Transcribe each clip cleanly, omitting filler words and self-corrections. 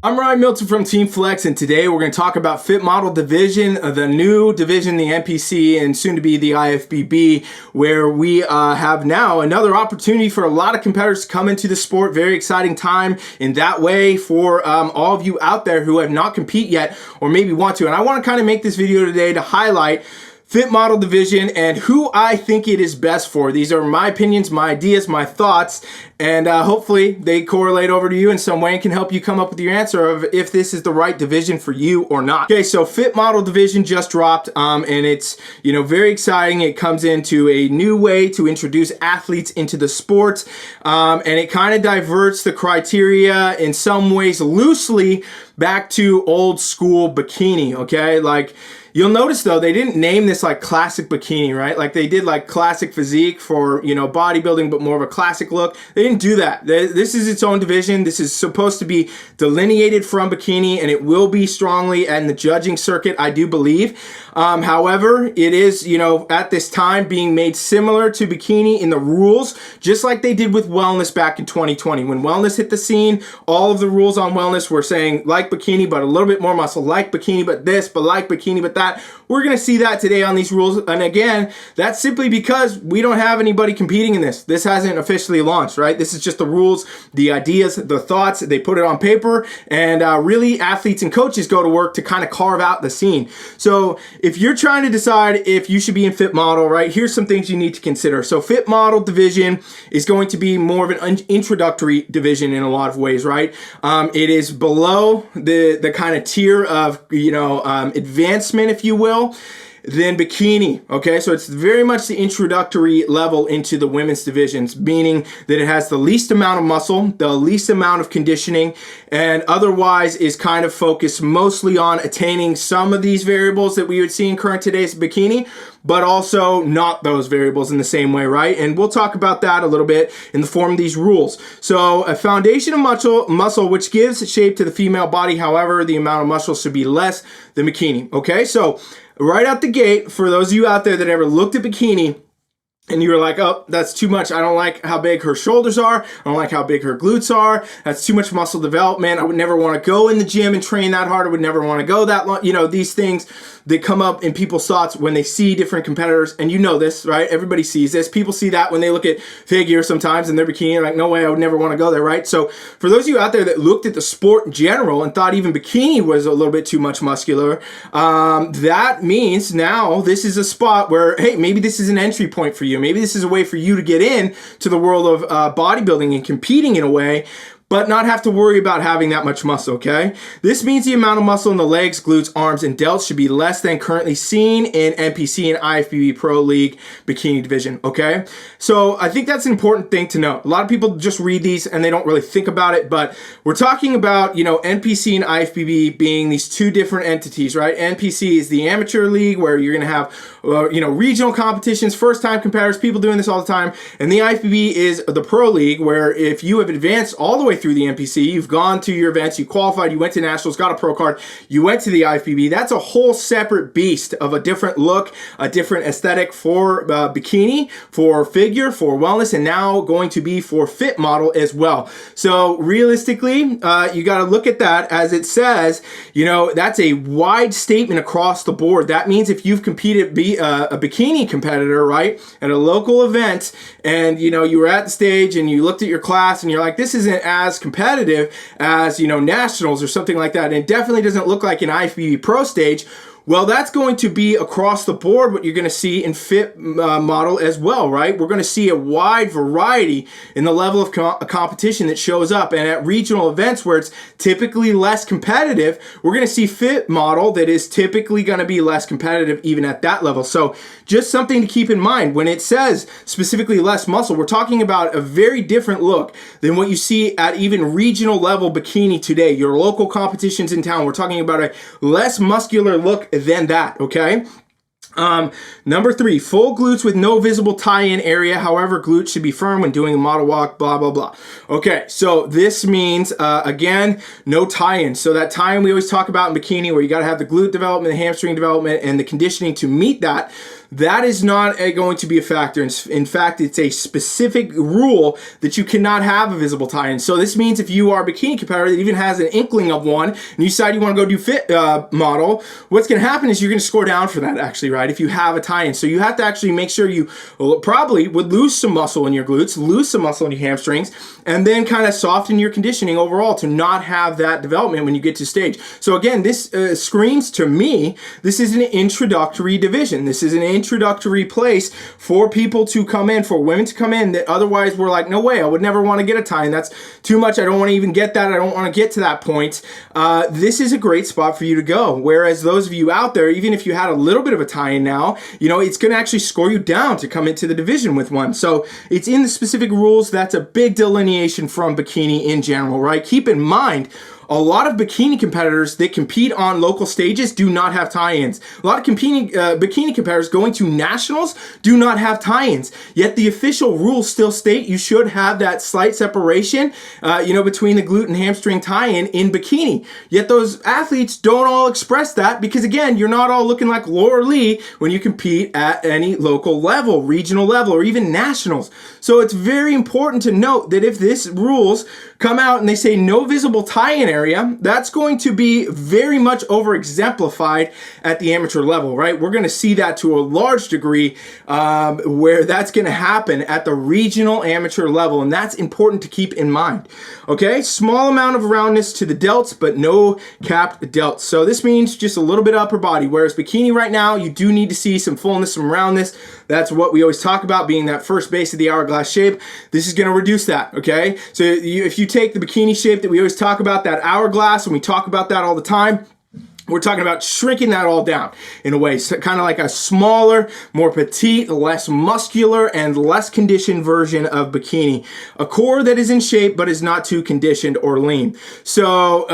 I'm Ryan Milton from Team Flex, and today we're going to talk about Fit Model Division, the new division, the NPC, and soon to be the IFBB, where we have now another opportunity for a lot of competitors to come into the sport. Very exciting time in that way for all of you out there who have not competed yet or maybe want to. And I want to kind of make this video today to highlight Fit Model Division and who I think it is best for. These are my opinions, my ideas, my thoughts, and hopefully they correlate over to you in some way and can help you come up with your answer of if this is the right division for you or not. Okay, so Fit Model Division just dropped, and it's very exciting. It comes into a new way to introduce athletes into the sport, and it kind of diverts the criteria in some ways loosely back to old school bikini. Okay, like, you'll notice though, they didn't name this like classic bikini, right? Like they did like classic physique for, bodybuilding, but more of a classic look. They didn't do that. This is its own division. This is supposed to be delineated from bikini, and it will be strongly in the judging circuit, I do believe. However, it is, at this time being made similar to bikini in the rules, just like they did with wellness back in 2020. When wellness hit the scene, all of the rules on wellness were saying like bikini, but a little bit more muscle, like bikini, but this, but like bikini, but that. We're going to see that today on these rules. And again, that's simply because we don't have anybody competing in this. This hasn't officially launched, right? This is just the rules, the ideas, the thoughts. They put it on paper, and really athletes and coaches go to work to kind of carve out the scene. So if you're trying to decide if you should be in Fit Model, right, here's some things you need to consider. So Fit Model Division is going to be more of an introductory division in a lot of ways, right? It is below the kind of tier of, advancement, if you will, than bikini. Okay, so it's very much the introductory level into the women's divisions, meaning that it has the least amount of muscle, the least amount of conditioning, and otherwise is kind of focused mostly on attaining some of these variables that we would see in current today's bikini, but also not those variables in the same way, right? And we'll talk about that a little bit in the form of these rules. So a foundation of muscle which gives shape to the female body. However, the amount of muscle should be less than bikini. Okay, so right out the gate, for those of you out there that ever looked at bikini and you were like, oh, that's too much. I don't like how big her shoulders are. I don't like how big her glutes are. That's too much muscle development. I would never want to go in the gym and train that hard. I would never want to go that long. These things that come up in people's thoughts when they see different competitors. And you know this, right? Everybody sees this. People see that when they look at figure sometimes in their bikini. Like, no way, I would never want to go there, right? So for those of you out there that looked at the sport in general and thought even bikini was a little bit too much muscular, that means now this is a spot where, hey, maybe this is an entry point for you. Maybe this is a way for you to get in to the world of bodybuilding and competing in a way, but not have to worry about having that much muscle, okay? This means the amount of muscle in the legs, glutes, arms, and delts should be less than currently seen in NPC and IFBB Pro League bikini division, okay? So I think that's an important thing to know. A lot of people just read these and they don't really think about it, but we're talking about, NPC and IFBB being these two different entities, right? NPC is the amateur league where you're gonna have, regional competitions, first-time competitors, people doing this all the time, and the IFBB is the Pro League where if you have advanced all the way through the NPC, you've gone to your events, you qualified, you went to nationals, got a pro card, you went to the IFBB. That's a whole separate beast of a different look, a different aesthetic for bikini, for figure, for wellness, and now going to be for Fit Model as well. So realistically, you got to look at that as it says, that's a wide statement across the board. That means if you've competed, be a bikini competitor, right, at a local event, and you were at the stage and you looked at your class and you're like, this isn't as competitive as nationals or something like that, and it definitely doesn't look like an IFBB Pro stage. Well, that's going to be across the board what you're going to see in Fit Model as well, right? We're going to see a wide variety in the level of competition that shows up. And at regional events where it's typically less competitive, we're going to see Fit Model that is typically going to be less competitive even at that level. So just something to keep in mind. When it says specifically less muscle, we're talking about a very different look than what you see at even regional level bikini today. Your local competitions in town, we're talking about a less muscular look than that, okay? Number 3, full glutes with no visible tie-in area. However, glutes should be firm when doing a model walk, blah, blah, blah. Okay, so this means, again, no tie-in. So that tie-in we always talk about in bikini where you got to have the glute development, the hamstring development, and the conditioning to meet that. that is not going to be a factor. In fact, it's a specific rule that you cannot have a visible tie-in. So this means if you are a bikini competitor that even has an inkling of one, and you decide you want to go do fit model, what's going to happen is you're going to score down for that actually, right? If you have a tie-in. So you have to actually make sure you probably would lose some muscle in your glutes, lose some muscle in your hamstrings, and then kind of soften your conditioning overall to not have that development when you get to stage. So again, this screams to me, this is an introductory division. This is an introductory place for people to come in, for women to come in that otherwise we're like, no way, I would never want to get a tie-in. That's too much. I don't want to even get that. I don't want to get to that point. This is a great spot for you to go. Whereas those of you out there, even if you had a little bit of a tie-in now, it's going to actually score you down to come into the division with one. So it's in the specific rules. That's a big delineation from bikini in general, right? Keep in mind, a lot of bikini competitors that compete on local stages do not have tie-ins. A lot of bikini competitors going to nationals do not have tie-ins. Yet the official rules still state you should have that slight separation, between the glute and hamstring tie-in in bikini. Yet those athletes don't all express that because, again, you're not all looking like Laura Lee when you compete at any local level, regional level, or even nationals. So it's very important to note that if this rules come out and they say no visible tie-in area, that's going to be very much over exemplified at the amateur level, right? We're going to see that to a large degree where that's going to happen at the regional amateur level, and that's important to keep in mind. Okay, small amount of roundness to the delts, but no capped delts. So this means just a little bit of upper body, whereas bikini right now, you do need to see some fullness, some roundness. That's what we always talk about, being that first base of the hourglass shape. This is going to reduce that, okay? So if you take the bikini shape that we always talk about, that hourglass, and we talk about that all the time, we're talking about shrinking that all down in a way, so kind of like a smaller, more petite, less muscular, and less conditioned version of bikini. A core that is in shape but is not too conditioned or lean. So,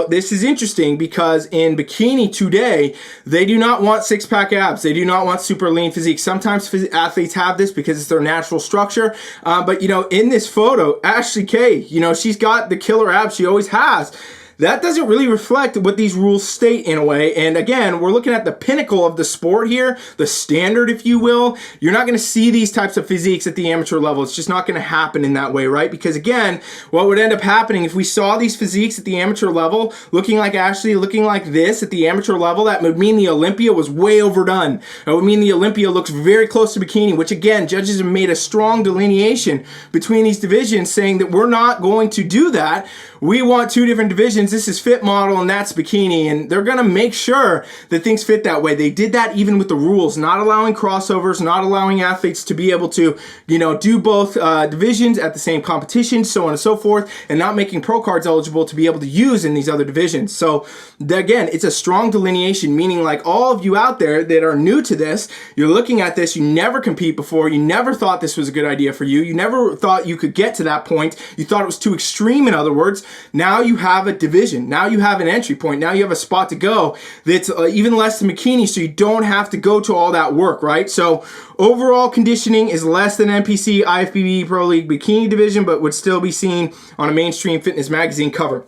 this is interesting because in bikini today, they do not want six-pack abs. They do not want super lean physique. Sometimes athletes have this because it's their natural structure. But, in this photo, Ashley Kay, she's got the killer abs she always has. That doesn't really reflect what these rules state in a way. And again, we're looking at the pinnacle of the sport here, the standard, if you will. You're not going to see these types of physiques at the amateur level. It's just not going to happen in that way, right? Because again, what would end up happening if we saw these physiques at the amateur level, looking like Ashley, looking like this at the amateur level, that would mean the Olympia was way overdone. That would mean the Olympia looks very close to bikini, which again, judges have made a strong delineation between these divisions saying that we're not going to do that. We want two different divisions. This is fit model and that's bikini, and they're going to make sure that things fit that way. They did that even with the rules, not allowing crossovers, not allowing athletes to be able to, do both divisions at the same competition, so on and so forth, and not making pro cards eligible to be able to use in these other divisions. So again, it's a strong delineation, meaning like all of you out there that are new to this, you're looking at this, you never compete before, you never thought this was a good idea for you, you never thought you could get to that point, you thought it was too extreme, in other words. Now you have a division. Now you have an entry point. Now you have a spot to go that's even less than bikini, so you don't have to go to all that work, right? So overall conditioning is less than NPC, IFBB, Pro League, bikini division, but would still be seen on a mainstream fitness magazine cover.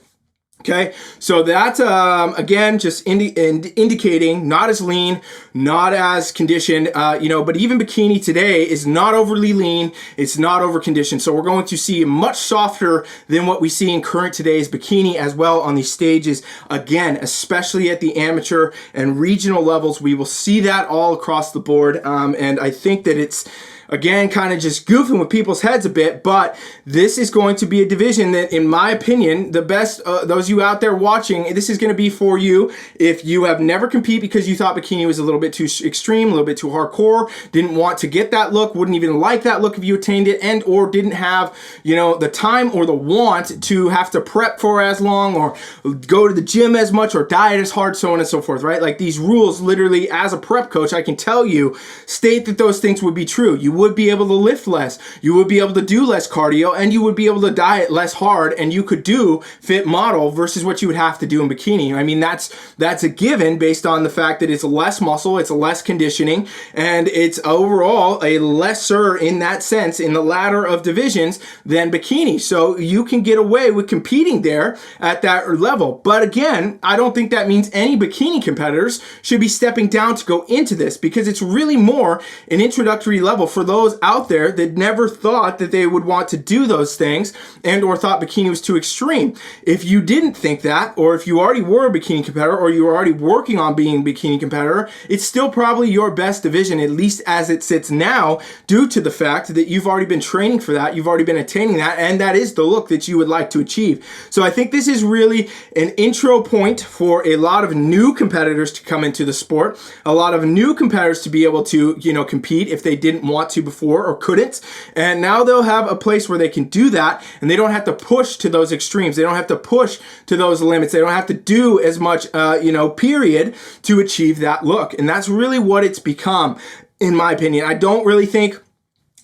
Okay, so that's, again, just indicating not as lean, not as conditioned, but even bikini today is not overly lean, it's not over conditioned. So we're going to see much softer than what we see in current today's bikini as well on these stages. Again, especially at the amateur and regional levels, we will see that all across the board. And I think that it's, again, kind of just goofing with people's heads a bit, but this is going to be a division that, in my opinion, the best, those of you out there watching, this is going to be for you if you have never competed because you thought bikini was a little bit too extreme, a little bit too hardcore, didn't want to get that look, wouldn't even like that look if you attained it, and or didn't have, the time or the want to have to prep for as long or go to the gym as much or diet as hard, so on and so forth, right? Like these rules, literally, as a prep coach, I can tell you, state that those things would be true. You would be able to lift less, you would be able to do less cardio, and you would be able to diet less hard, and you could do fit model versus what you would have to do in bikini. I mean, that's a given based on the fact that it's less muscle, it's less conditioning, and it's overall a lesser in that sense in the ladder of divisions than bikini. So you can get away with competing there at that level. But again, I don't think that means any bikini competitors should be stepping down to go into this, because it's really more an introductory level for those out there that never thought that they would want to do those things and or thought bikini was too extreme. If you didn't think that, or if you already were a bikini competitor, or you were already working on being a bikini competitor, it's still probably your best division, at least as it sits now, due to the fact that you've already been training for that, you've already been attaining that, and that is the look that you would like to achieve. So I think this is really an intro point for a lot of new competitors to come into the sport, a lot of new competitors to be able to, compete if they didn't want to before or couldn't. And now they'll have a place where they can do that, and they don't have to push to those extremes. They don't have to push to those limits. They don't have to do as much, period, to achieve that look. And that's really what it's become, in my opinion. I don't really think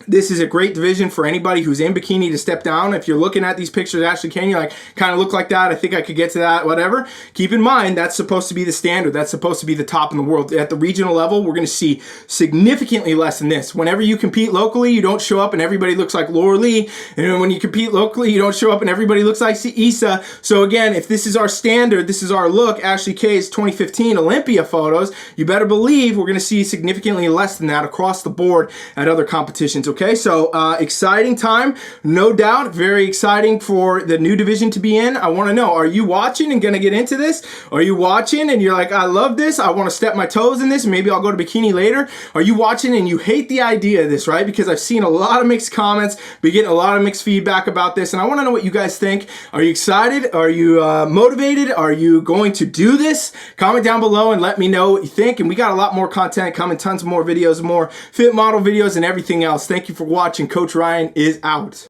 this is a great division for anybody who's in bikini to step down. If you're looking at these pictures, Ashley, can you kind of look like that? I think I could get to that, whatever. Keep in mind, that's supposed to be the standard. That's supposed to be the top in the world. At the regional level, we're going to see significantly less than this. Whenever you compete locally, you don't show up and everybody looks like Laura Lee. And when you compete locally, you don't show up and everybody looks like Issa. So again, if this is our standard, this is our look, Ashley K's 2015 Olympia photos, you better believe we're going to see significantly less than that across the board at other competitions. Okay, so exciting time, no doubt, very exciting for the new division to be in. I want to know, are you watching and going to get into this? Are you watching and you're like, I love this, I want to step my toes in this, maybe I'll go to bikini later? Are you watching and you hate the idea of this, right? Because I've seen a lot of mixed comments, been getting a lot of mixed feedback about this, and I want to know what you guys think. Are you excited? Are you motivated? Are you going to do this? Comment down below and let me know what you think. And we got a lot more content coming, tons more videos, more fit model videos and everything else. Thank you for watching. Coach Ryan is out.